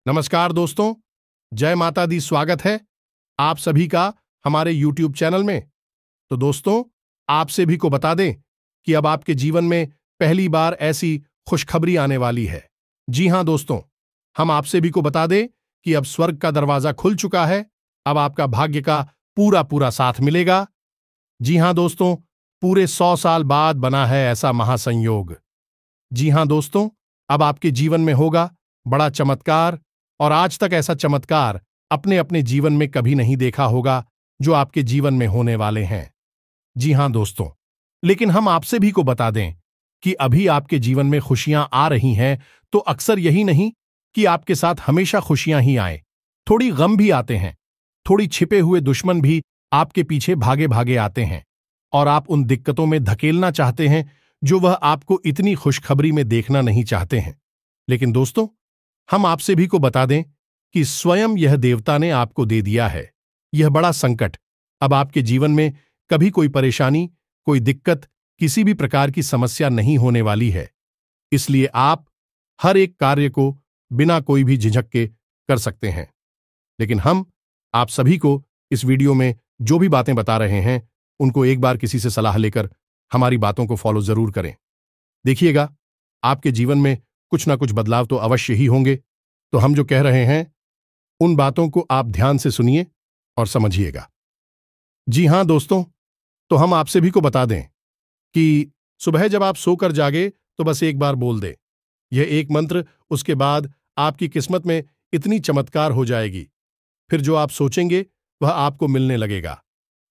नमस्कार दोस्तों, जय माता दी। स्वागत है आप सभी का हमारे YouTube चैनल में। तो दोस्तों, आप सभी को बता दें कि अब आपके जीवन में पहली बार ऐसी खुशखबरी आने वाली है। जी हां दोस्तों, हम आप सभी को बता दें कि अब स्वर्ग का दरवाजा खुल चुका है। अब आपका भाग्य का पूरा पूरा साथ मिलेगा। जी हां दोस्तों, पूरे 100 साल बाद बना है ऐसा महासंयोग। जी हां दोस्तों, अब आपके जीवन में होगा बड़ा चमत्कार, और आज तक ऐसा चमत्कार अपने अपने जीवन में कभी नहीं देखा होगा जो आपके जीवन में होने वाले हैं। जी हां दोस्तों, लेकिन हम आपसे भी को बता दें कि अभी आपके जीवन में खुशियां आ रही हैं, तो अक्सर यही नहीं कि आपके साथ हमेशा खुशियां ही आए, थोड़ी गम भी आते हैं, थोड़ी छिपे हुए दुश्मन भी आपके पीछे भागे भागे आते हैं, और आप उन दिक्कतों में धकेलना चाहते हैं जो वह आपको इतनी खुशखबरी में देखना नहीं चाहते हैं। लेकिन दोस्तों, हम आपसे भी को बता दें कि स्वयं यह देवता ने आपको दे दिया है यह बड़ा संकट। अब आपके जीवन में कभी कोई परेशानी, कोई दिक्कत, किसी भी प्रकार की समस्या नहीं होने वाली है। इसलिए आप हर एक कार्य को बिना कोई भी झिझक के कर सकते हैं। लेकिन हम आप सभी को इस वीडियो में जो भी बातें बता रहे हैं, उनको एक बार किसी से सलाह लेकर हमारी बातों को फॉलो जरूर करें। देखिएगा, आपके जीवन में कुछ ना कुछ बदलाव तो अवश्य ही होंगे। तो हम जो कह रहे हैं, उन बातों को आप ध्यान से सुनिए और समझिएगा। जी हां दोस्तों, तो हम आपसे भी को बता दें कि सुबह जब आप सोकर जागे तो बस एक बार बोल दें यह एक मंत्र, उसके बाद आपकी किस्मत में इतनी चमत्कार हो जाएगी। फिर जो आप सोचेंगे वह आपको मिलने लगेगा।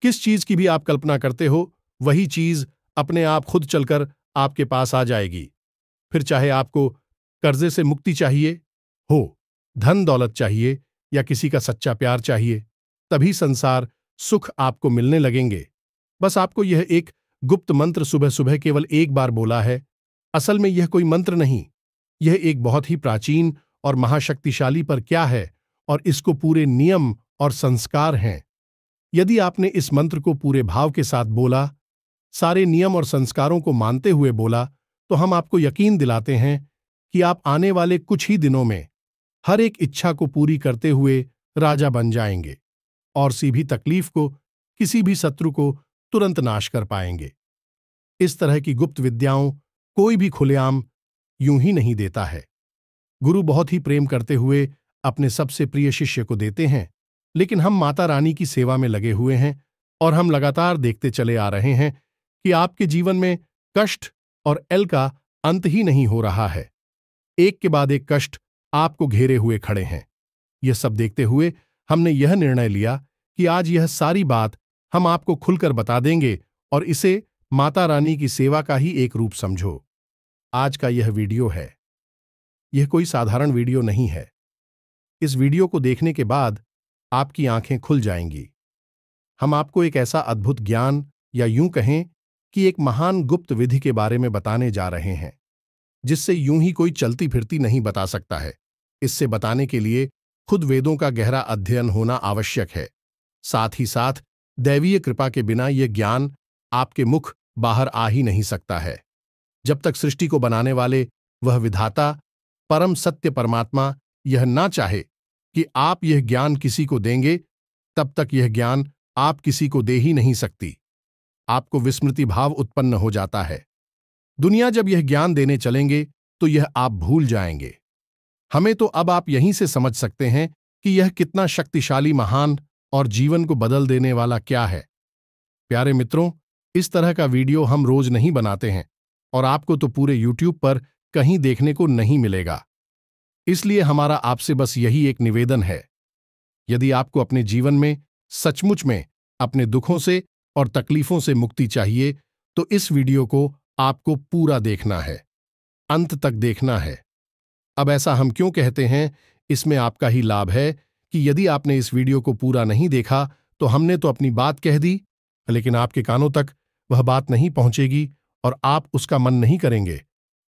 किस चीज की भी आप कल्पना करते हो, वही चीज अपने आप खुद चलकर आपके पास आ जाएगी। फिर चाहे आपको कर्जे से मुक्ति चाहिए हो, धन दौलत चाहिए, या किसी का सच्चा प्यार चाहिए, तभी संसार सुख आपको मिलने लगेंगे। बस आपको यह एक गुप्त मंत्र सुबह सुबह केवल एक बार बोला है। असल में यह कोई मंत्र नहीं, यह एक बहुत ही प्राचीन और महाशक्तिशाली पर क्या है, और इसको पूरे नियम और संस्कार हैं। यदि आपने इस मंत्र को पूरे भाव के साथ बोला, सारे नियम और संस्कारों को मानते हुए बोला, तो हम आपको यकीन दिलाते हैं कि आप आने वाले कुछ ही दिनों में हर एक इच्छा को पूरी करते हुए राजा बन जाएंगे, और सीधी तकलीफ को, किसी भी शत्रु को तुरंत नाश कर पाएंगे। इस तरह की गुप्त विद्याओं कोई भी खुलेआम यूं ही नहीं देता है। गुरु बहुत ही प्रेम करते हुए अपने सबसे प्रिय शिष्य को देते हैं। लेकिन हम माता रानी की सेवा में लगे हुए हैं, और हम लगातार देखते चले आ रहे हैं कि आपके जीवन में कष्ट और एल का अंत ही नहीं हो रहा है। एक के बाद एक कष्ट आपको घेरे हुए खड़े हैं। यह सब देखते हुए हमने यह निर्णय लिया कि आज यह सारी बात हम आपको खुलकर बता देंगे, और इसे माता रानी की सेवा का ही एक रूप समझो। आज का यह वीडियो है, यह कोई साधारण वीडियो नहीं है। इस वीडियो को देखने के बाद आपकी आंखें खुल जाएंगी। हम आपको एक ऐसा अद्भुत ज्ञान, या यूं कहें कि एक महान गुप्त विधि के बारे में बताने जा रहे हैं, जिससे यूं ही कोई चलती फिरती नहीं बता सकता है। इससे बताने के लिए खुद वेदों का गहरा अध्ययन होना आवश्यक है। साथ ही साथ दैवीय कृपा के बिना यह ज्ञान आपके मुख बाहर आ ही नहीं सकता है। जब तक सृष्टि को बनाने वाले वह विधाता, परम सत्य परमात्मा यह ना चाहे कि आप यह ज्ञान किसी को देंगे, तब तक यह ज्ञान आप किसी को दे ही नहीं सकती। आपको विस्मृति भाव उत्पन्न हो जाता है। दुनिया जब यह ज्ञान देने चलेंगे तो यह आप भूल जाएंगे। हमें तो अब आप यहीं से समझ सकते हैं कि यह कितना शक्तिशाली, महान और जीवन को बदल देने वाला क्या है। प्यारे मित्रों, इस तरह का वीडियो हम रोज नहीं बनाते हैं, और आपको तो पूरे YouTube पर कहीं देखने को नहीं मिलेगा। इसलिए हमारा आपसे बस यही एक निवेदन है, यदि आपको अपने जीवन में सचमुच में अपने दुखों से और तकलीफों से मुक्ति चाहिए, तो इस वीडियो को आपको पूरा देखना है, अंत तक देखना है। अब ऐसा हम क्यों कहते हैं, इसमें आपका ही लाभ है कि यदि आपने इस वीडियो को पूरा नहीं देखा तो हमने तो अपनी बात कह दी, लेकिन आपके कानों तक वह बात नहीं पहुंचेगी, और आप उसका मन नहीं करेंगे।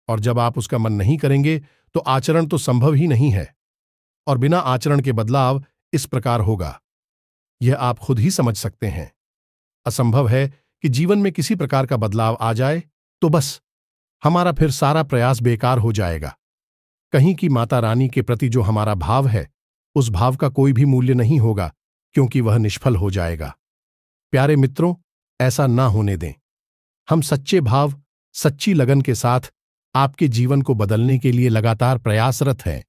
और जब आप उसका मन नहीं करेंगे तो आचरण तो संभव ही नहीं है, और बिना आचरण के बदलाव इस प्रकार होगा, यह आप खुद ही समझ सकते हैं। असंभव है कि जीवन में किसी प्रकार का बदलाव आ जाए, तो बस हमारा फिर सारा प्रयास बेकार हो जाएगा। कहीं कि माता रानी के प्रति जो हमारा भाव है, उस भाव का कोई भी मूल्य नहीं होगा, क्योंकि वह निष्फल हो जाएगा। प्यारे मित्रों, ऐसा ना होने दें। हम सच्चे भाव, सच्ची लगन के साथ आपके जीवन को बदलने के लिए लगातार प्रयासरत हैं।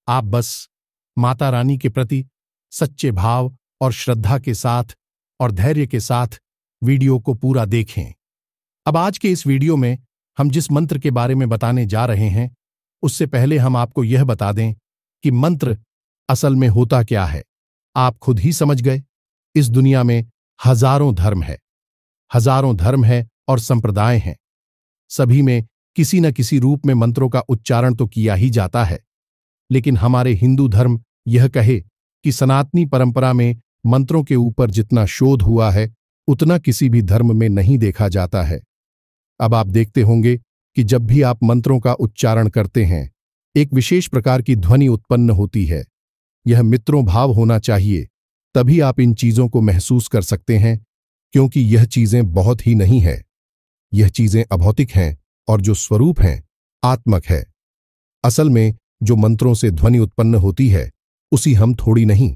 आप बस माता रानी के प्रति सच्चे भाव और श्रद्धा के साथ और धैर्य के साथ वीडियो को पूरा देखें। अब आज के इस वीडियो में हम जिस मंत्र के बारे में बताने जा रहे हैं, उससे पहले हम आपको यह बता दें कि मंत्र असल में होता क्या है। आप खुद ही समझ गए। इस दुनिया में हजारों धर्म है और संप्रदाय हैं। सभी में किसी न किसी रूप में मंत्रों का उच्चारण तो किया ही जाता है, लेकिन हमारे हिंदू धर्म यह कहे कि सनातनी परंपरा में मंत्रों के ऊपर जितना शोध हुआ है, उतना किसी भी धर्म में नहीं देखा जाता है। अब आप देखते होंगे कि जब भी आप मंत्रों का उच्चारण करते हैं, एक विशेष प्रकार की ध्वनि उत्पन्न होती है। यह मित्रों भाव होना चाहिए, तभी आप इन चीजों को महसूस कर सकते हैं, क्योंकि यह चीजें बहुत ही नहीं है। यह चीजें अभौतिक हैं और जो स्वरूप हैं, आत्मक है। असल में जो मंत्रों से ध्वनि उत्पन्न होती है, उसी हम थोड़ी नहीं,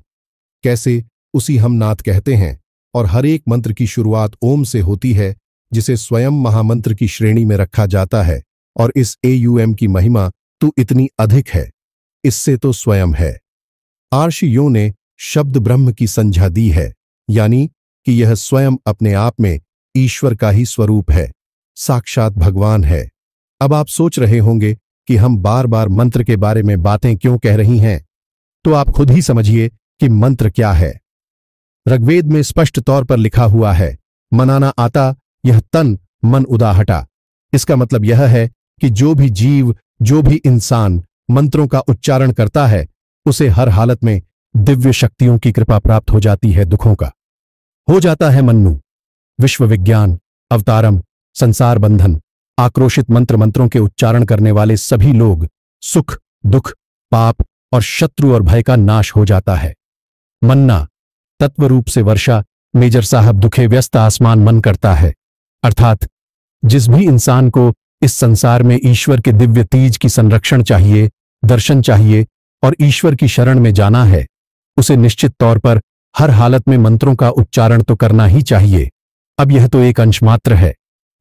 कैसे उसी हम नाथ कहते हैं, और हर एक मंत्र की शुरुआत ओम से होती है, जिसे स्वयं महामंत्र की श्रेणी में रखा जाता है। और इस एयूएम की महिमा तो इतनी अधिक है, इससे तो स्वयं है। आर्षियों ने शब्द ब्रह्म की संज्ञा दी है, यानी कि यह स्वयं अपने आप में ईश्वर का ही स्वरूप है, साक्षात भगवान है। अब आप सोच रहे होंगे कि हम बार बार मंत्र के बारे में बातें क्यों कह रही हैं, तो आप खुद ही समझिए कि मंत्र क्या है। ऋग्वेद में स्पष्ट तौर पर लिखा हुआ है, मनाना आता यह तन मन उदा हटा। इसका मतलब यह है कि जो भी जीव, जो भी इंसान मंत्रों का उच्चारण करता है, उसे हर हालत में दिव्य शक्तियों की कृपा प्राप्त हो जाती है। दुखों का हो जाता है मन्नु। विश्व विज्ञान, अवतारम, संसार बंधन, आक्रोशित मंत्रों के उच्चारण करने वाले सभी लोग सुख, दुख, पाप और शत्रु और भय का नाश हो जाता है। मन्ना तत्व रूप से वर्षा, मेजर साहब दुखे व्यस्त आसमान मन करता है। अर्थात जिस भी इंसान को इस संसार में ईश्वर के दिव्य तीज की संरक्षण चाहिए, दर्शन चाहिए और ईश्वर की शरण में जाना है, उसे निश्चित तौर पर हर हालत में मंत्रों का उच्चारण तो करना ही चाहिए। अब यह तो एक अंश मात्र है,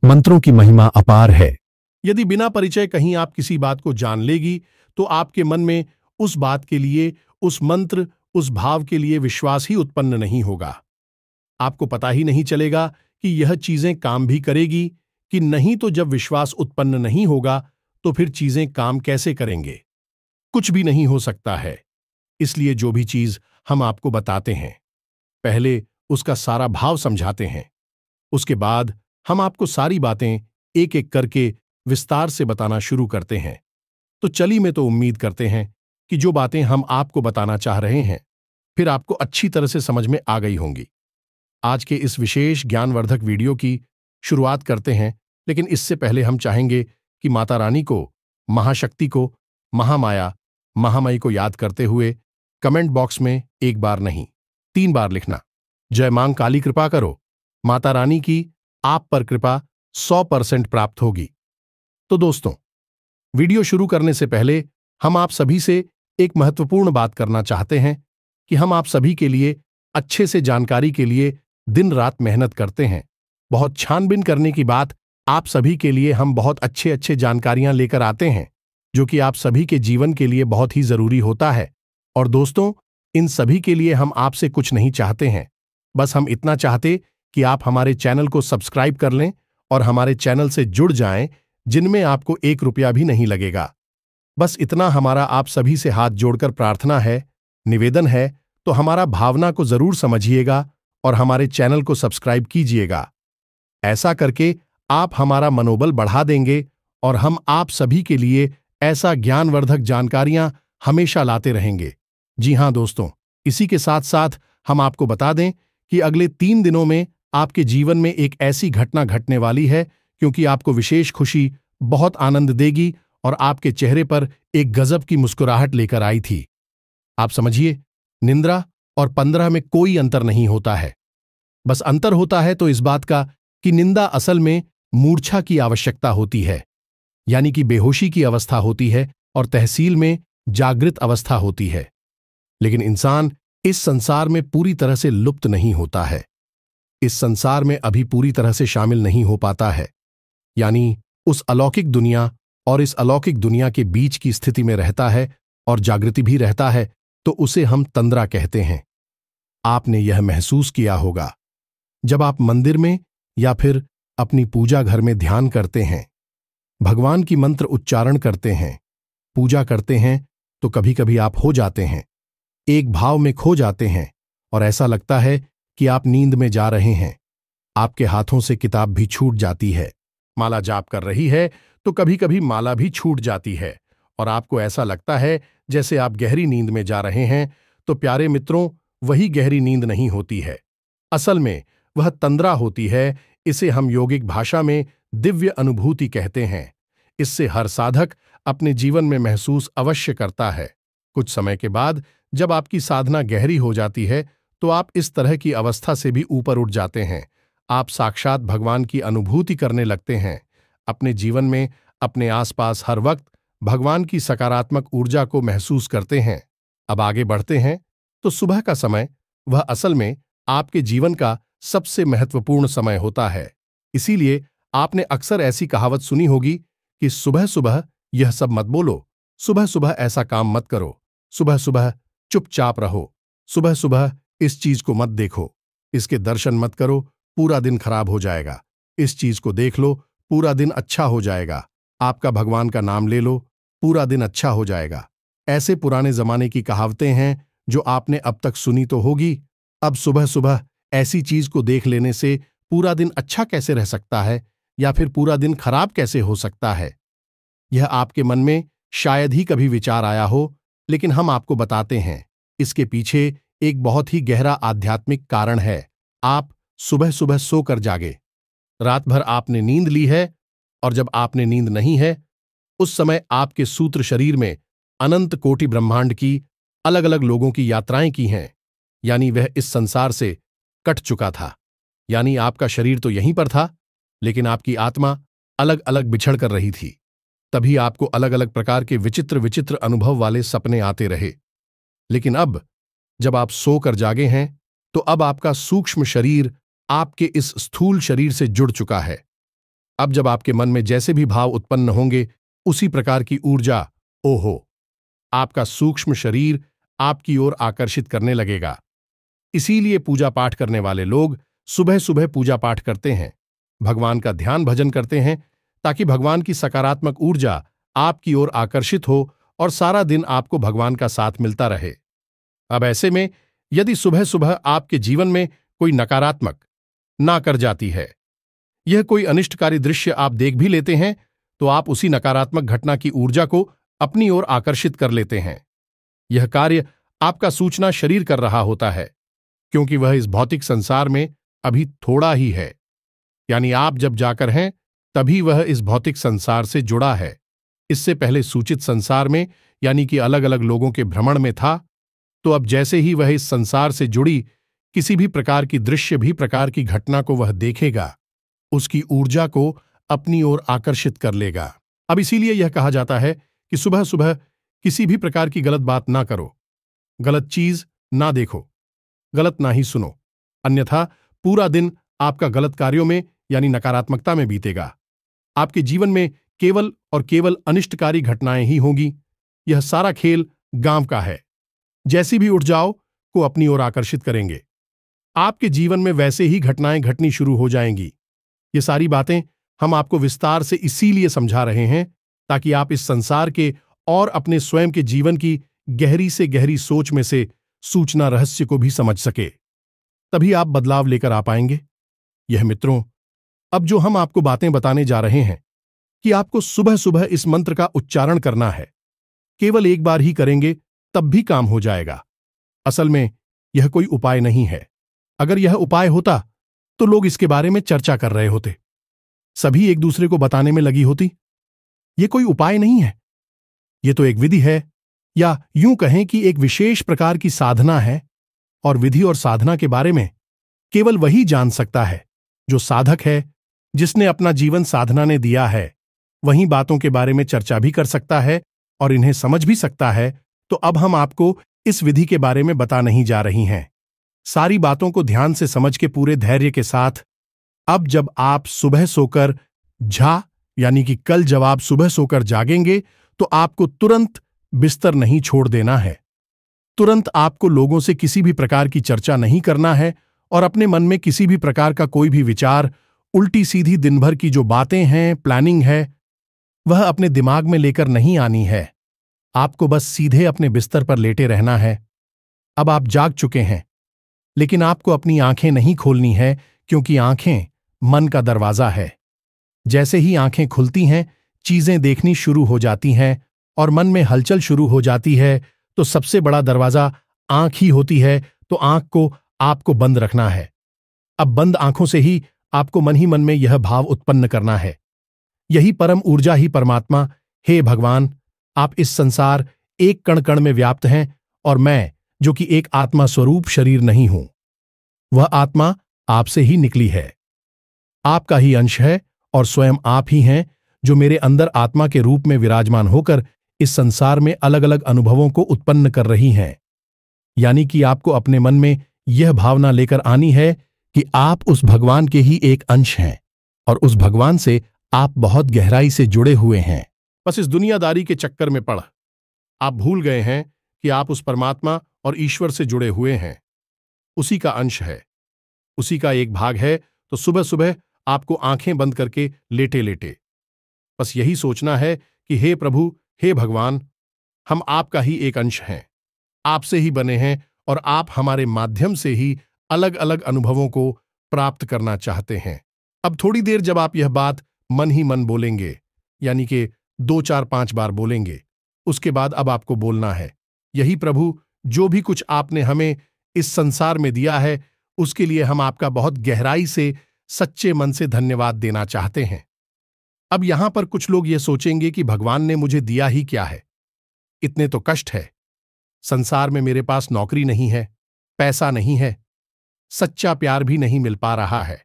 मंत्रों की महिमा अपार है। यदि बिना परिचय कहीं आप किसी बात को जान लेगी, तो आपके मन में उस बात के लिए, उस मंत्र, उस भाव के लिए विश्वास ही उत्पन्न नहीं होगा। आपको पता ही नहीं चलेगा कि यह चीजें काम भी करेगी कि नहीं। तो जब विश्वास उत्पन्न नहीं होगा, तो फिर चीजें काम कैसे करेंगे? कुछ भी नहीं हो सकता है। इसलिए जो भी चीज हम आपको बताते हैं, पहले उसका सारा भाव समझाते हैं, उसके बाद हम आपको सारी बातें एक एक करके विस्तार से बताना शुरू करते हैं। तो चलिए, मैं तो उम्मीद करते हैं कि जो बातें हम आपको बताना चाह रहे हैं, फिर आपको अच्छी तरह से समझ में आ गई होंगी। आज के इस विशेष ज्ञानवर्धक वीडियो की शुरुआत करते हैं, लेकिन इससे पहले हम चाहेंगे कि माता रानी को, महाशक्ति को, महामाया, महामयी को याद करते हुए कमेंट बॉक्स में एक बार नहीं, 3 बार लिखना, जय मां काली कृपा करो। माता रानी की आप पर कृपा 100% प्राप्त होगी। तो दोस्तों, वीडियो शुरू करने से पहले हम आप सभी से एक महत्वपूर्ण बात करना चाहते हैं कि हम आप सभी के लिए अच्छे से जानकारी के लिए दिन रात मेहनत करते हैं। बहुत छानबीन करने की बात, आप सभी के लिए हम बहुत अच्छे जानकारियां लेकर आते हैं, जो कि आप सभी के जीवन के लिए बहुत ही जरूरी होता है। और दोस्तों, इन सभी के लिए हम आपसे कुछ नहीं चाहते हैं, बस हम इतना चाहते कि आप हमारे चैनल को सब्सक्राइब कर लें और हमारे चैनल से जुड़ जाएं, जिनमें आपको 1 रुपया भी नहीं लगेगा। बस इतना हमारा आप सभी से हाथ जोड़कर प्रार्थना है, निवेदन है। तो हमारा भावना को जरूर समझिएगा और हमारे चैनल को सब्सक्राइब कीजिएगा। ऐसा करके आप हमारा मनोबल बढ़ा देंगे और हम आप सभी के लिए ऐसा ज्ञानवर्धक जानकारियां हमेशा लाते रहेंगे। जी हां दोस्तों, इसी के साथ साथ हम आपको बता दें कि अगले 3 दिनों में आपके जीवन में एक ऐसी घटना घटने वाली है, क्योंकि आपको विशेष खुशी, बहुत आनंद देगी और आपके चेहरे पर एक गजब की मुस्कुराहट लेकर आई थी। आप समझिए, निंद्रा और 15 में कोई अंतर नहीं होता है। बस अंतर होता है तो इस बात का कि निंदा असल में मूर्छा की आवश्यकता होती है, यानी कि बेहोशी की अवस्था होती है, और तहसील में जागृत अवस्था होती है। लेकिन इंसान इस संसार में पूरी तरह से लुप्त नहीं होता है, इस संसार में अभी पूरी तरह से शामिल नहीं हो पाता है, यानी उस अलौकिक दुनिया और इस अलौकिक दुनिया के बीच की स्थिति में रहता है और जागृति भी रहता है, तो उसे हम तंद्रा कहते हैं। आपने यह महसूस किया होगा जब आप मंदिर में या फिर अपनी पूजा घर में ध्यान करते हैं, भगवान की मंत्र उच्चारण करते हैं, पूजा करते हैं, तो कभी कभी आप हो जाते हैं, एक भाव में खो जाते हैं और ऐसा लगता है कि आप नींद में जा रहे हैं। आपके हाथों से किताब भी छूट जाती है, माला जाप कर रही है तो कभी कभी माला भी छूट जाती है और आपको ऐसा लगता है जैसे आप गहरी नींद में जा रहे हैं। तो प्यारे मित्रों, वही गहरी नींद नहीं होती है, असल में वह तंद्रा होती है। इसे हम योगिक भाषा में दिव्य अनुभूति कहते हैं। इससे हर साधक अपने जीवन में महसूस अवश्य करता है। कुछ समय के बाद जब आपकी साधना गहरी हो जाती है तो आप इस तरह की अवस्था से भी ऊपर उठ जाते हैं। आप साक्षात भगवान की अनुभूति करने लगते हैं। अपने जीवन में अपने आसपास हर वक्त भगवान की सकारात्मक ऊर्जा को महसूस करते हैं। अब आगे बढ़ते हैं तो सुबह का समय वह असल में आपके जीवन का सबसे महत्वपूर्ण समय होता है। इसीलिए आपने अक्सर ऐसी कहावत सुनी होगी कि सुबह सुबह यह सब मत बोलो, सुबह सुबह ऐसा काम मत करो, सुबह सुबह चुपचाप रहो, सुबह सुबह इस चीज को मत देखो, इसके दर्शन मत करो, पूरा दिन खराब हो जाएगा, इस चीज को देख लो, पूरा दिन अच्छा हो जाएगा, आपका भगवान का नाम ले लो, पूरा दिन अच्छा हो जाएगा। ऐसे पुराने जमाने की कहावतें हैं जो आपने अब तक सुनी तो होगी। अब सुबह सुबह ऐसी चीज को देख लेने से पूरा दिन अच्छा कैसे रह सकता है या फिर पूरा दिन खराब कैसे हो सकता है? यह आपके मन में शायद ही कभी विचार आया हो, लेकिन हम आपको बताते हैं, इसके पीछे एक बहुत ही गहरा आध्यात्मिक कारण है। आप सुबह सुबह सोकर जागे, रात भर आपने नींद ली है और जब आपने नींद नहीं है उस समय आपके सूत्र शरीर में अनंत कोटि ब्रह्मांड की अलग अलग लोगों की यात्राएं की हैं, यानी वह इस संसार से कट चुका था। यानी आपका शरीर तो यहीं पर था, लेकिन आपकी आत्मा अलग अलग बिछड़ कर रही थी। तभी आपको अलग अलग प्रकार के विचित्र विचित्र अनुभव वाले सपने आते रहे। लेकिन अब जब आप सोकर जागे हैं तो अब आपका सूक्ष्म शरीर आपके इस स्थूल शरीर से जुड़ चुका है। अब जब आपके मन में जैसे भी भाव उत्पन्न होंगे उसी प्रकार की ऊर्जा, ओहो, आपका सूक्ष्म शरीर आपकी ओर आकर्षित करने लगेगा। इसीलिए पूजा पाठ करने वाले लोग सुबह सुबह पूजा पाठ करते हैं, भगवान का ध्यान भजन करते हैं, ताकि भगवान की सकारात्मक ऊर्जा आपकी ओर आकर्षित हो और सारा दिन आपको भगवान का साथ मिलता रहे। अब ऐसे में यदि सुबह सुबह आपके जीवन में कोई नकारात्मक ना कर जाती है, यह कोई अनिष्टकारी दृश्य आप देख भी लेते हैं, तो आप उसी नकारात्मक घटना की ऊर्जा को अपनी ओर आकर्षित कर लेते हैं। यह कार्य आपका सूचना शरीर कर रहा होता है, क्योंकि वह इस भौतिक संसार में अभी थोड़ा ही है। यानी आप जब जाकर हैं तभी वह इस भौतिक संसार से जुड़ा है। इससे पहले सूचित संसार में, यानी कि अलग अलग लोगों के भ्रमण में था, तो अब जैसे ही वह इस संसार से जुड़ी किसी भी प्रकार की दृश्य भी प्रकार की घटना को वह देखेगा, उसकी ऊर्जा को अपनी ओर आकर्षित कर लेगा। अब इसीलिए यह कहा जाता है कि सुबह सुबह किसी भी प्रकार की गलत बात ना करो, गलत चीज ना देखो, गलत ना ही सुनो, अन्यथा पूरा दिन आपका गलत कार्यों में यानी नकारात्मकता में बीतेगा। आपके जीवन में केवल और केवल अनिष्टकारी घटनाएं ही होंगी। यह सारा खेल गांव का है। जैसी भी उठ जाओ को अपनी ओर आकर्षित करेंगे। आपके जीवन में वैसे ही घटनाएं घटनी शुरू हो जाएंगी। ये सारी बातें हम आपको विस्तार से इसीलिए समझा रहे हैं ताकि आप इस संसार के और अपने स्वयं के जीवन की गहरी से गहरी सोच में से सूचना रहस्य को भी समझ सके। तभी आप बदलाव लेकर आ पाएंगे। यह मित्रों, अब जो हम आपको बातें बताने जा रहे हैं कि आपको सुबह सुबह इस मंत्र का उच्चारण करना है, केवल एक बार ही करेंगे तब भी काम हो जाएगा। असल में यह कोई उपाय नहीं है। अगर यह उपाय होता तो लोग इसके बारे में चर्चा कर रहे होते, सभी एक दूसरे को बताने में लगी होती। यह कोई उपाय नहीं है, यह तो एक विधि है, या यूं कहें कि एक विशेष प्रकार की साधना है। और विधि और साधना के बारे में केवल वही जान सकता है जो साधक है, जिसने अपना जीवन साधना ने दिया है। वहीं बातों के बारे में चर्चा भी कर सकता है और इन्हें समझ भी सकता है, तो अब हम आपको इस विधि के बारे में बता नहीं जा रही हैं। सारी बातों को ध्यान से समझ के पूरे धैर्य के साथ अब जब आप सुबह सोकर यानी कि कल जब आप सुबह सोकर जागेंगे तो आपको तुरंत बिस्तर नहीं छोड़ देना है। तुरंत आपको लोगों से किसी भी प्रकार की चर्चा नहीं करना है और अपने मन में किसी भी प्रकार का कोई भी विचार, उल्टी सीधी दिन भर की जो बातें हैं, प्लानिंग है, वह अपने दिमाग में लेकर नहीं आनी है। आपको बस सीधे अपने बिस्तर पर लेटे रहना है। अब आप जाग चुके हैं, लेकिन आपको अपनी आंखें नहीं खोलनी है, क्योंकि आंखें मन का दरवाजा है। जैसे ही आंखें खुलती हैं, चीजें देखनी शुरू हो जाती हैं और मन में हलचल शुरू हो जाती है, तो सबसे बड़ा दरवाजा आंख ही होती है, तो आंख को आपको बंद रखना है। अब बंद आंखों से ही आपको मन ही मन में यह भाव उत्पन्न करना है, यही परम ऊर्जा ही परमात्मा, हे भगवान, आप इस संसार एक कण कण में व्याप्त हैं और मैं, जो कि एक आत्मा स्वरूप शरीर नहीं हूं, वह आत्मा आपसे ही निकली है, आपका ही अंश है और स्वयं आप ही हैं जो मेरे अंदर आत्मा के रूप में विराजमान होकर इस संसार में अलग अलग अनुभवों को उत्पन्न कर रही हैं। यानी कि आपको अपने मन में यह भावना लेकर आनी है कि आप उस भगवान के ही एक अंश हैं और उस भगवान से आप बहुत गहराई से जुड़े हुए हैं। बस इस दुनियादारी के चक्कर में पड़ आप भूल गए हैं कि आप उस परमात्मा और ईश्वर से जुड़े हुए हैं, उसी का अंश है, उसी का एक भाग है। तो सुबह सुबह आपको आंखें बंद करके लेटे लेटे बस यही सोचना है कि हे प्रभु, हे भगवान, हम आपका ही एक अंश हैं, आपसे ही बने हैं और आप हमारे माध्यम से ही अलग अलग अनुभवों को प्राप्त करना चाहते हैं। अब थोड़ी देर जब आप यह बात मन ही मन बोलेंगे, यानी कि 2 4 5 बार बोलेंगे, उसके बाद अब आपको बोलना है, यही प्रभु, जो भी कुछ आपने हमें इस संसार में दिया है, उसके लिए हम आपका बहुत गहराई से सच्चे मन से धन्यवाद देना चाहते हैं। अब यहां पर कुछ लोग ये सोचेंगे कि भगवान ने मुझे दिया ही क्या है, इतने तो कष्ट है, संसार में मेरे पास नौकरी नहीं है, पैसा नहीं है, सच्चा प्यार भी नहीं मिल पा रहा है,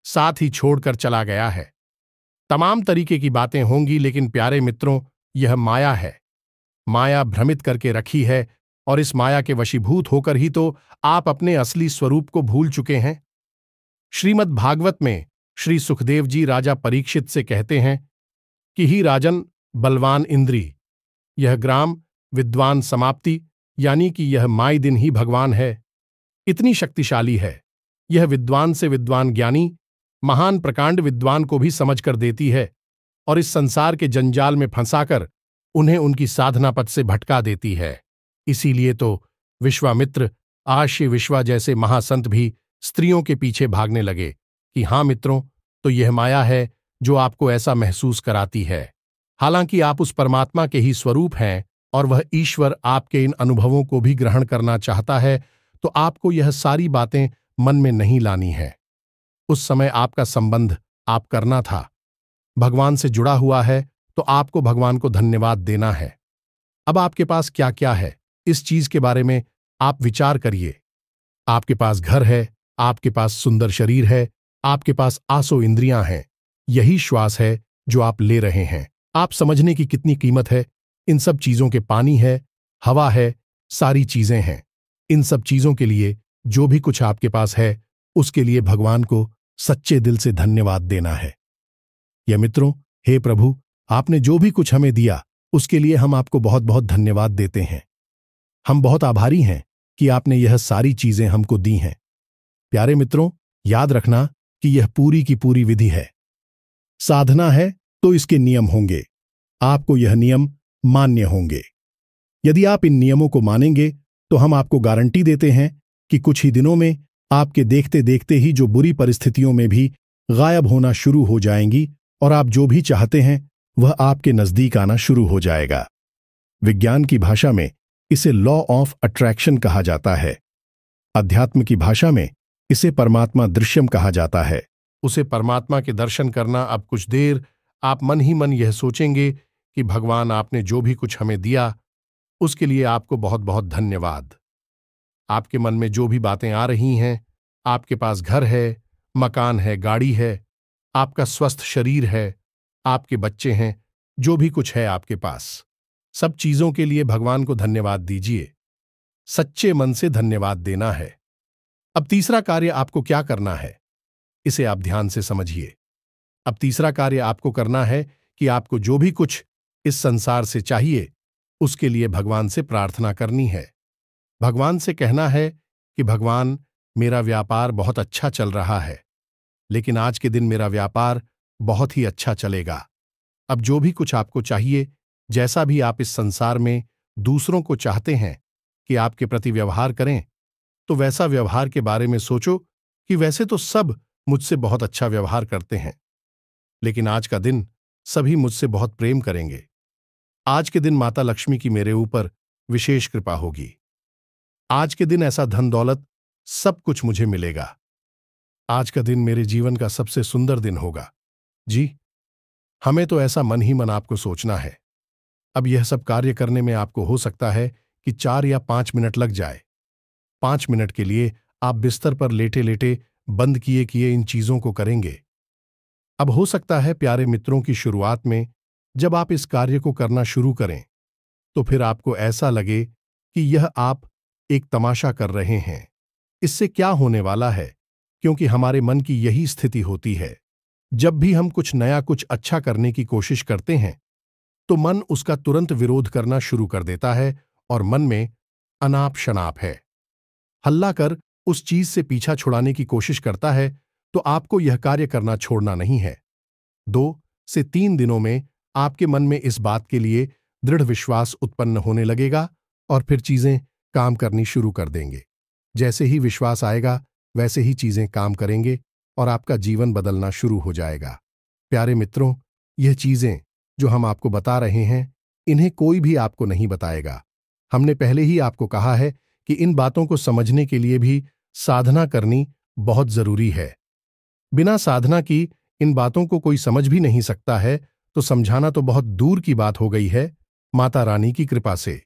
साथ ही छोड़कर चला गया है। तमाम तरीके की बातें होंगी, लेकिन प्यारे मित्रों, यह माया है, माया भ्रमित करके रखी है और इस माया के वशीभूत होकर ही तो आप अपने असली स्वरूप को भूल चुके हैं। श्रीमद् भागवत में श्री सुखदेव जी राजा परीक्षित से कहते हैं कि ही राजन बलवान इंद्री, यह ग्राम विद्वान समाप्ति, यानी कि यह माई दिन ही भगवान है, इतनी शक्तिशाली है, यह विद्वान से विद्वान ज्ञानी, महान प्रकांड विद्वान को भी समझ कर देती है और इस संसार के जंजाल में फंसाकर उन्हें उनकी साधना पथ से भटका देती है। इसीलिए तो विश्वामित्र, आश्य विश्वा जैसे महासंत भी स्त्रियों के पीछे भागने लगे कि हाँ मित्रों, तो यह माया है जो आपको ऐसा महसूस कराती है। हालांकि आप उस परमात्मा के ही स्वरूप हैं और वह ईश्वर आपके इन अनुभवों को भी ग्रहण करना चाहता है, तो आपको यह सारी बातें मन में नहीं लानी है। उस समय आपका संबंध आप करना था, भगवान से जुड़ा हुआ है, तो आपको भगवान को धन्यवाद देना है। अब आपके पास क्या क्या है, इस चीज के बारे में आप विचार करिए। आपके पास घर है, आपके पास सुंदर शरीर है, आपके पास आसो इंद्रियां हैं, यही श्वास है जो आप ले रहे हैं। आप समझने की कितनी कीमत है, इन सब चीजों के पानी है, हवा है, सारी चीजें हैं। इन सब चीजों के लिए जो भी कुछ आपके पास है, उसके लिए भगवान को सच्चे दिल से धन्यवाद देना है। या मित्रों, हे प्रभु, आपने जो भी कुछ हमें दिया, उसके लिए हम आपको बहुत बहुत धन्यवाद देते हैं। हम बहुत आभारी हैं कि आपने यह सारी चीजें हमको दी हैं। प्यारे मित्रों, याद रखना कि यह पूरी की पूरी विधि है, साधना है तो इसके नियम होंगे, आपको यह नियम मान्य होंगे। यदि आप इन नियमों को मानेंगे तो हम आपको गारंटी देते हैं कि कुछ ही दिनों में आपके देखते देखते ही जो बुरी परिस्थितियों में भी गायब होना शुरू हो जाएंगी और आप जो भी चाहते हैं वह आपके नजदीक आना शुरू हो जाएगा। विज्ञान की भाषा में इसे लॉ ऑफ अट्रैक्शन कहा जाता है। अध्यात्म की भाषा में इसे परमात्मा दृश्यम कहा जाता है। उसे परमात्मा के दर्शन करना, अब कुछ देर आप मन ही मन यह सोचेंगे कि भगवान, आपने जो भी कुछ हमें दिया उसके लिए आपको बहुत बहुत धन्यवाद। आपके मन में जो भी बातें आ रही हैं, आपके पास घर है, मकान है, गाड़ी है, आपका स्वस्थ शरीर है, आपके बच्चे हैं, जो भी कुछ है आपके पास, सब चीजों के लिए भगवान को धन्यवाद दीजिए। सच्चे मन से धन्यवाद देना है। अब तीसरा कार्य आपको क्या करना है, इसे आप ध्यान से समझिए। अब तीसरा कार्य आपको करना है कि आपको जो भी कुछ इस संसार से चाहिए, उसके लिए भगवान से प्रार्थना करनी है। भगवान से कहना है कि भगवान, मेरा व्यापार बहुत अच्छा चल रहा है, लेकिन आज के दिन मेरा व्यापार बहुत ही अच्छा चलेगा। अब जो भी कुछ आपको चाहिए, जैसा भी आप इस संसार में दूसरों को चाहते हैं कि आपके प्रति व्यवहार करें, तो वैसा व्यवहार के बारे में सोचो कि वैसे तो सब मुझसे बहुत अच्छा व्यवहार करते हैं, लेकिन आज का दिन सभी मुझसे बहुत प्रेम करेंगे। आज के दिन माता लक्ष्मी की मेरे ऊपर विशेष कृपा होगी। आज के दिन ऐसा धन दौलत सब कुछ मुझे मिलेगा। आज का दिन मेरे जीवन का सबसे सुंदर दिन होगा। जी, हमें तो ऐसा मन ही मन आपको सोचना है। अब यह सब कार्य करने में आपको हो सकता है कि 4 या 5 मिनट लग जाए। 5 मिनट के लिए आप बिस्तर पर लेटे लेटे बंद किए किए इन चीजों को करेंगे। अब हो सकता है प्यारे मित्रों की शुरुआत में जब आप इस कार्य को करना शुरू करें, तो फिर आपको ऐसा लगे कि यह आप एक तमाशा कर रहे हैं। इससे क्या होने वाला है, क्योंकि हमारे मन की यही स्थिति होती है। जब भी हम कुछ नया, कुछ अच्छा करने की कोशिश करते हैं, तो मन उसका तुरंत विरोध करना शुरू कर देता है और मन में अनाप शनाप है, हल्ला कर उस चीज से पीछा छुड़ाने की कोशिश करता है। तो आपको यह कार्य करना छोड़ना नहीं है। 2 से 3 दिनों में आपके मन में इस बात के लिए दृढ़ विश्वास उत्पन्न होने लगेगा और फिर चीजें काम करनी शुरू कर देंगे। जैसे ही विश्वास आएगा, वैसे ही चीजें काम करेंगे और आपका जीवन बदलना शुरू हो जाएगा। प्यारे मित्रों, यह चीजें जो हम आपको बता रहे हैं, इन्हें कोई भी आपको नहीं बताएगा। हमने पहले ही आपको कहा है कि इन बातों को समझने के लिए भी साधना करनी बहुत जरूरी है। बिना साधना की इन बातों को कोई समझ भी नहीं सकता है, तो समझाना तो बहुत दूर की बात हो गई है। माता रानी की कृपा से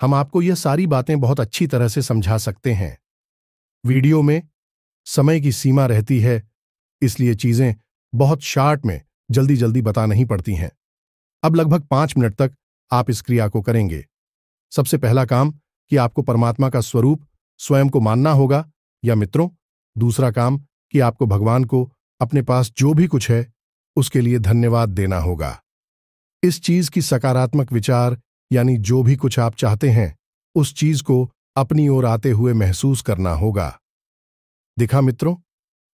हम आपको यह सारी बातें बहुत अच्छी तरह से समझा सकते हैं। वीडियो में समय की सीमा रहती है, इसलिए चीजें बहुत शॉर्ट में जल्दी जल्दी बता नहीं पड़ती हैं। अब लगभग 5 मिनट तक आप इस क्रिया को करेंगे। सबसे पहला काम कि आपको परमात्मा का स्वरूप स्वयं को मानना होगा, या मित्रों, दूसरा काम कि आपको भगवान को अपने पास जो भी कुछ है उसके लिए धन्यवाद देना होगा। इस चीज की सकारात्मक विचार, यानी जो भी कुछ आप चाहते हैं उस चीज को अपनी ओर आते हुए महसूस करना होगा। दिखा मित्रों,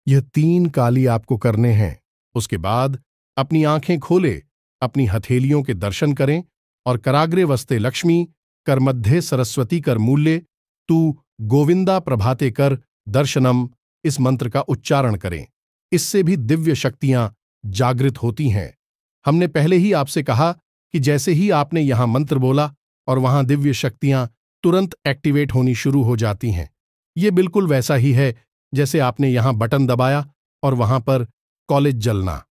यह 3 काली आपको करने हैं। उसके बाद अपनी आंखें खोले, अपनी हथेलियों के दर्शन करें और कराग्रे वस्ते लक्ष्मी, कर मध्य सरस्वती, कर मूल्य तू गोविंदा प्रभाते कर दर्शनम, इस मंत्र का उच्चारण करें। इससे भी दिव्य शक्तियां जागृत होती हैं। हमने पहले ही आपसे कहा कि जैसे ही आपने यहां मंत्र बोला और वहां दिव्य शक्तियां तुरंत एक्टिवेट होनी शुरू हो जाती हैं। ये बिल्कुल वैसा ही है जैसे आपने यहां बटन दबाया और वहां पर कॉलेज जलना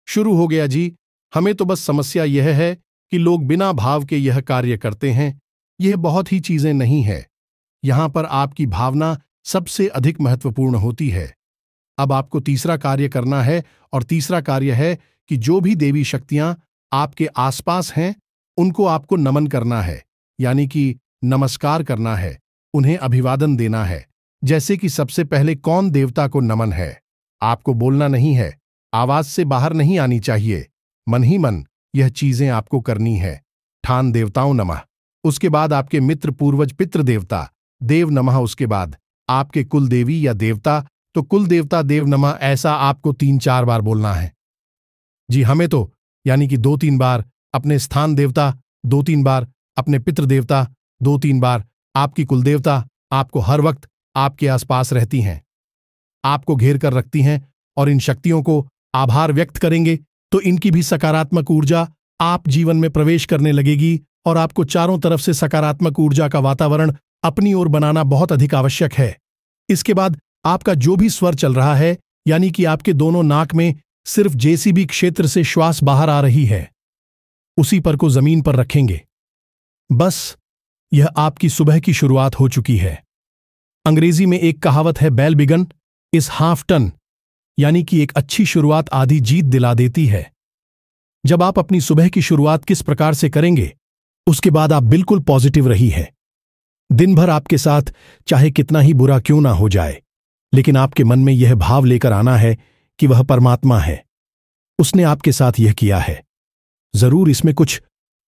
शुरू हो गया। जी, हमें तो बस समस्या यह है कि लोग बिना भाव के यह कार्य करते हैं। यह बहुत ही चीजें नहीं है। यहां पर आपकी भावना सबसे अधिक महत्वपूर्ण होती है। अब आपको तीसरा कार्य करना है, और तीसरा कार्य है कि जो भी देवी शक्तियां आपके आसपास हैं उनको आपको नमन करना है, यानी कि नमस्कार करना है, उन्हें अभिवादन देना है। जैसे कि सबसे पहले कौन देवता को नमन है, आपको बोलना नहीं है, आवाज से बाहर नहीं आनी चाहिए, मन ही मन यह चीजें आपको करनी है। ठान देवताओं नमः, उसके बाद आपके मित्र पूर्वज पितृ देवता देव नमः, उसके बाद आपके कुल देवी या देवता तो कुल देवता देव नमः। ऐसा आपको 3-4 बार बोलना है। जी, हमें तो यानी कि 2-3 बार अपने स्थान देवता, 2-3 बार अपने पितृ देवता, 2-3 बार आपकी कुल देवता आपको हर वक्त आपके आसपास रहती हैं, आपको घेर कर रखती हैं, और इन शक्तियों को आभार व्यक्त करेंगे तो इनकी भी सकारात्मक ऊर्जा आप जीवन में प्रवेश करने लगेगी और आपको चारों तरफ से सकारात्मक ऊर्जा का वातावरण अपनी ओर बनाना बहुत अधिक आवश्यक है। इसके बाद आपका जो भी स्वर चल रहा है, यानी कि आपके दोनों नाक में सिर्फ जेसीबी क्षेत्र से श्वास बाहर आ रही है, उसी पर को जमीन पर रखेंगे। बस यह आपकी सुबह की शुरुआत हो चुकी है। अंग्रेजी में एक कहावत है, well begun is half done, यानी कि एक अच्छी शुरुआत आधी जीत दिला देती है। जब आप अपनी सुबह की शुरुआत किस प्रकार से करेंगे, उसके बाद आप बिल्कुल पॉजिटिव रही है। दिन भर आपके साथ चाहे कितना ही बुरा क्यों ना हो जाए, लेकिन आपके मन में यह भाव लेकर आना है कि वह परमात्मा है, उसने आपके साथ यह किया है। जरूर इसमें कुछ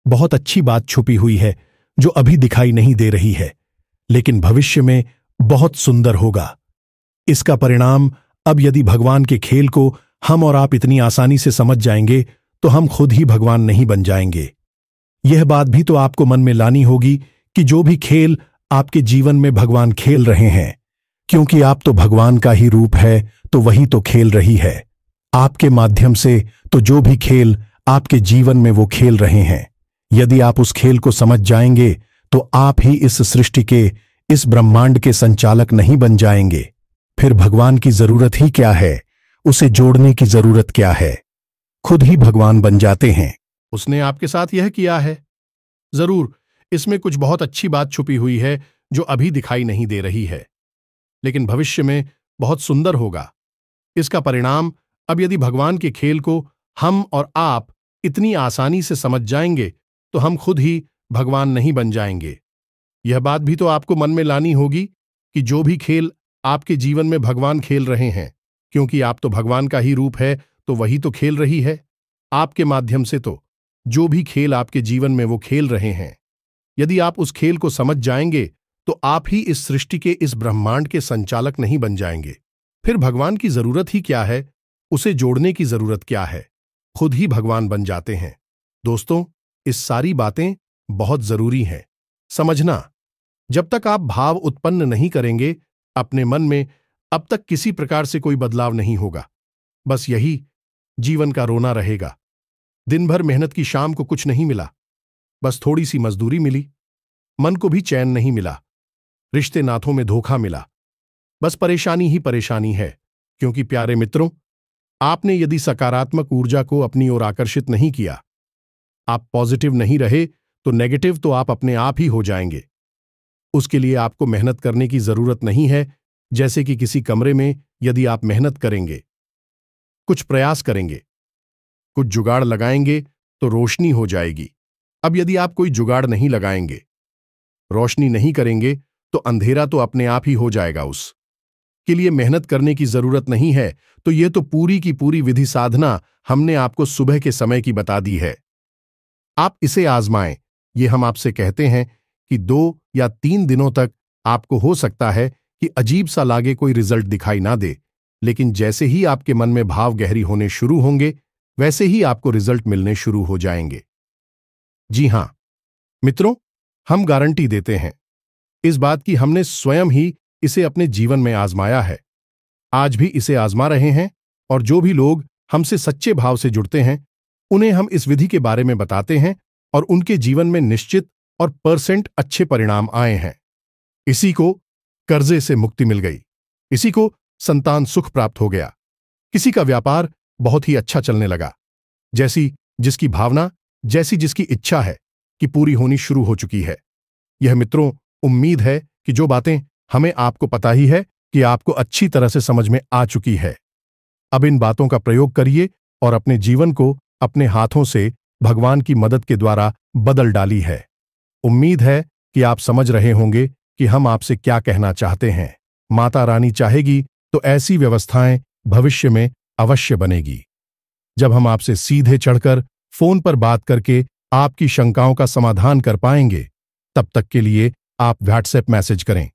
बहुत अच्छी बात छुपी हुई है जो अभी दिखाई नहीं दे रही है, लेकिन भविष्य में बहुत सुंदर होगा। इसका परिणाम अब यदि भगवान के खेल को हम और आप इतनी आसानी से समझ जाएंगे तो हम खुद ही भगवान नहीं बन जाएंगे। यह बात भी तो आपको मन में लानी होगी कि जो भी खेल आपके जीवन में भगवान खेल रहे हैं, क्योंकि आप तो भगवान का ही रूप है, तो वही तो खेल रही है आपके माध्यम से। तो जो भी खेल आपके जीवन में वो खेल रहे हैं, यदि आप उस खेल को समझ जाएंगे तो आप ही इस सृष्टि के, इस ब्रह्मांड के संचालक नहीं बन जाएंगे। फिर भगवान की जरूरत ही क्या है, उसे जोड़ने की जरूरत क्या है, खुद ही भगवान बन जाते हैं। उसने आपके साथ यह किया है। जरूर इसमें कुछ बहुत अच्छी बात छुपी हुई है जो अभी दिखाई नहीं दे रही है, लेकिन भविष्य में बहुत सुंदर होगा। इसका परिणाम अब यदि भगवान के खेल को हम और आप इतनी आसानी से समझ जाएंगे तो हम खुद ही भगवान नहीं बन जाएंगे। यह बात भी तो आपको मन में लानी होगी कि जो भी खेल आपके जीवन में भगवान खेल रहे हैं, क्योंकि आप तो भगवान का ही रूप है, तो वही तो खेल रही है आपके माध्यम से। तो जो भी खेल आपके जीवन में वो खेल रहे हैं, यदि आप उस खेल को समझ जाएंगे तो आप ही इस सृष्टि के, इस ब्रह्मांड के संचालक नहीं बन जाएंगे। फिर भगवान की जरूरत ही क्या है, उसे जोड़ने की जरूरत क्या है, खुद ही भगवान बन जाते हैं। दोस्तों, इस सारी बातें बहुत जरूरी हैं समझना। जब तक आप भाव उत्पन्न नहीं करेंगे अपने मन में, अब तक किसी प्रकार से कोई बदलाव नहीं होगा। बस यही जीवन का रोना रहेगा। दिन भर मेहनत की शाम को कुछ नहीं मिला, बस थोड़ी सी मजदूरी मिली, मन को भी चैन नहीं मिला, रिश्ते नातों में धोखा मिला, बस परेशानी ही परेशानी है। क्योंकि प्यारे मित्रों, आपने यदि सकारात्मक ऊर्जा को अपनी ओर आकर्षित नहीं किया, आप पॉजिटिव नहीं रहे, तो नेगेटिव तो आप अपने आप ही हो जाएंगे। उसके लिए आपको मेहनत करने की जरूरत नहीं है। जैसे कि किसी कमरे में यदि आप मेहनत करेंगे, कुछ प्रयास करेंगे, कुछ जुगाड़ लगाएंगे तो रोशनी हो जाएगी। अब यदि आप कोई जुगाड़ नहीं लगाएंगे, रोशनी नहीं करेंगे, तो अंधेरा तो अपने आप ही हो जाएगा। उसके लिए मेहनत करने की जरूरत नहीं है। तो ये तो पूरी की पूरी विधि साधना हमने आपको सुबह के समय की बता दी है। आप इसे आजमाएं। ये हम आपसे कहते हैं कि 2 या 3 दिनों तक आपको हो सकता है कि अजीब सा लागे, कोई रिजल्ट दिखाई ना दे, लेकिन जैसे ही आपके मन में भाव गहरी होने शुरू होंगे, वैसे ही आपको रिजल्ट मिलने शुरू हो जाएंगे। जी हां मित्रों, हम गारंटी देते हैं इस बात की, हमने स्वयं ही इसे अपने जीवन में आजमाया है, आज भी इसे आजमा रहे हैं। और जो भी लोग हमसे सच्चे भाव से जुड़ते हैं, उन्हें हम इस विधि के बारे में बताते हैं और उनके जीवन में निश्चित और % अच्छे परिणाम आए हैं। इसी को कर्जे से मुक्ति मिल गई, इसी को संतान सुख प्राप्त हो गया, किसी का व्यापार बहुत ही अच्छा चलने लगा। जैसी जिसकी भावना, जैसी जिसकी इच्छा है कि पूरी होनी शुरू हो चुकी है। यह मित्रों, उम्मीद है कि जो बातें हमें आपको पता ही है कि आपको अच्छी तरह से समझ में आ चुकी है। अब इन बातों का प्रयोग करिए और अपने जीवन को अपने हाथों से भगवान की मदद के द्वारा बदल डाली है। उम्मीद है कि आप समझ रहे होंगे कि हम आपसे क्या कहना चाहते हैं। माता रानी चाहेगी तो ऐसी व्यवस्थाएं भविष्य में अवश्य बनेगी। जब हम आपसे सीधे चढ़कर फोन पर बात करके आपकी शंकाओं का समाधान कर पाएंगे, तब तक के लिए आप व्हाट्सएप मैसेज करें।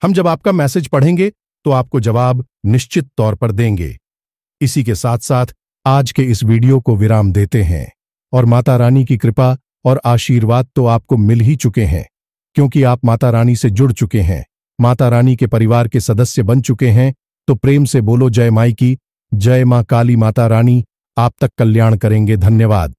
हम जब आपका मैसेज पढ़ेंगे तो आपको जवाब निश्चित तौर पर देंगे। इसी के साथ साथ आज के इस वीडियो को विराम देते हैं और माता रानी की कृपा और आशीर्वाद तो आपको मिल ही चुके हैं, क्योंकि आप माता रानी से जुड़ चुके हैं, माता रानी के परिवार के सदस्य बन चुके हैं। तो प्रेम से बोलो जय माई की, जय मां काली। माता रानी आप तक कल्याण करेंगे। धन्यवाद।